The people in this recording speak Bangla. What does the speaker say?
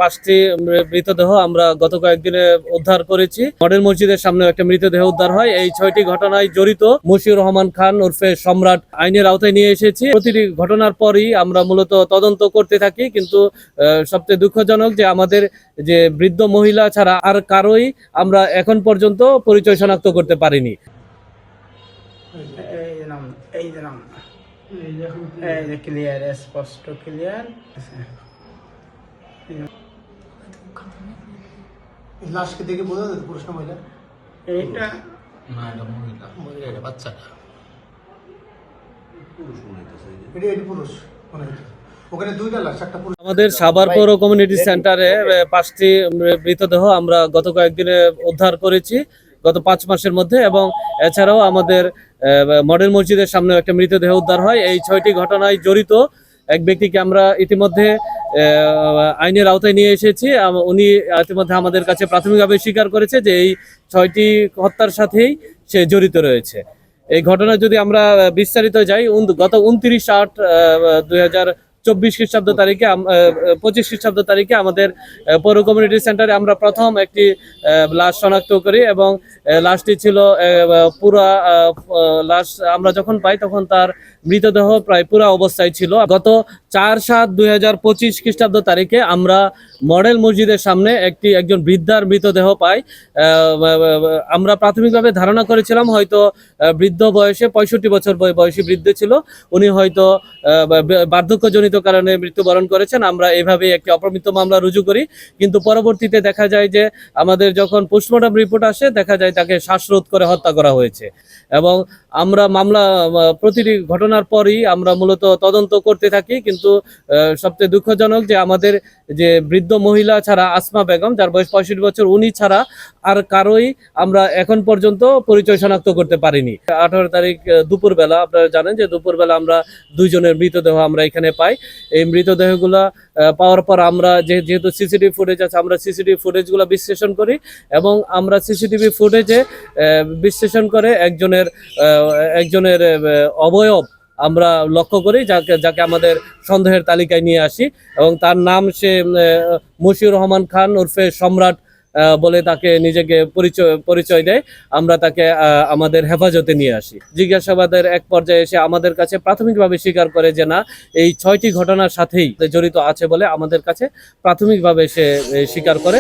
5টি মৃতদেহ আমরা গত কয়েকদিনে উদ্ধার করেছি। মডেল মসজিদের সামনে একটা মৃতদেহ উদ্ধার হয়। এই 6টি ঘটনায় জড়িত মশিউর রহমান খান ওরফে সম্রাট আইনের আওতায় নিয়ে এসেছি। প্রতিটি ঘটনার পরই আমরা মূলত তদন্ত করতে থাকি, কিন্তু সবচেয়ে দুঃখজনক যে আমাদের যে বৃদ্ধ মহিলা ছাড়া আর কারোই আমরা এখন পর্যন্ত পরিচয় শনাক্ত করতে পারিনি। ক্লিয়ার, স্পষ্ট ক্লিয়ার। লাশকে দেখে বোঝা যাচ্ছে পুরুষ না মহিলা? এইটা না, এটা মহিলা, মহিলা, এটা বাচ্চাটা। এটি পুরুষ মনে হচ্ছে। ওখানে দুইটা লাশ, একটা পুরুষ। আমাদের সাভার পৌর কমিউনিটি সেন্টারে 5টি মৃতদেহ আমরা গত কয়েকদিনে উদ্ধার করেছি গত 5 মাসের মধ্যে, এবং এছাড়াও আমাদের মডেল মসজিদের সামনে একটা মৃতদেহ উদ্ধার হয়। এই 6টি ঘটনায় জড়িত এক ব্যক্তিকে আমরা ইতিমধ্যে আইনের আওতায় নিয়ে এসেছি। উনি ইতিমধ্যে আমাদের কাছে প্রাথমিকভাবে স্বীকার করেছে যে এই 6টি হত্যার সাথেই সে জড়িত রয়েছে। এই ঘটনা যদি আমরা বিস্তারিত যাই, গত 29/8/2024 খ্রিস্টাব্দ তারিখে 25 খ্রিস্টাব্দ তারিখে আমাদের পৌর কমিউনিটি সেন্টারে আমরা প্রথম একটি লাশ শনাক্ত করি, এবং লাশটি ছিল পুরা লাশ। আমরা যখন পাই তখন তার মৃতদেহ প্রায় পুরা অবস্থায় ছিল। গত 4/7/2025 খ্রিস্টাব্দ তারিখে আমরা মডেল মসজিদের সামনে একজন বৃদ্ধার মৃতদেহ পাই। আমরা প্রাথমিকভাবে ধারণা করেছিলাম হয়তো বৃদ্ধ বয়সে 65 বছর বয়সী বৃদ্ধ ছিল, উনি হয়তো বার্ধক্যজনিত কারণে মৃত্যুবরণ করেছেন। আমরা এভাবে একটি অপমৃত্যু মামলা রুজু করি, কিন্তু পরবর্তীতে দেখা যায় যে আমাদের যখন পোস্টমর্টম রিপোর্ট আসে দেখা যায় তাকে শ্বাসরোধ করে হত্যা করা হয়েছে। এবং আমরা মামলা প্রতিটি ঘটনার পরই আমরা মূলত তদন্ত করতে থাকি, কিন্তু সবচেয়ে দুঃখজনক যে আমাদের যে বৃদ্ধ মহিলা ছাড়া, আসমা বেগম যার বয়স 65 বছর, উনি ছাড়া আর কারোই আমরা এখন পর্যন্ত পরিচয় শনাক্ত করতে পারিনি। 18 তারিখ দুপুরবেলা, আপনারা জানেন যে দুপুরবেলা আমরা 2 জনের মৃতদেহ আমরা এখানে পাই। এই মৃতদেহগুলা পাওয়ার পর আমরা যেহেতু সিসিটিভি ফুটেজ আছে, আমরা সিসিটিভি ফুটেজগুলো বিশ্লেষণ করি, এবং আমরা সিসিটিভি ফুটেজে বিশ্লেষণ করে একজনের অবয়ব আমরা লক্ষ্য করি, যাকে আমাদের সন্দেহের তালিকায় নিয়ে আসি, এবং তার নাম সে মশিউর রহমান খান ওরফে সম্রাট বলে তাকে নিজেকে পরিচয় দেয়। আমরা তাকে আমাদের হেফাজতে নিয়ে আসি। জিজ্ঞাসাবাদের এক পর্যায়ে এসে আমাদের কাছে প্রাথমিকভাবে স্বীকার করে যে না, এই 6টি ঘটনার সাথেই জড়িত আছে বলে আমাদের কাছে প্রাথমিকভাবে সে স্বীকার করে।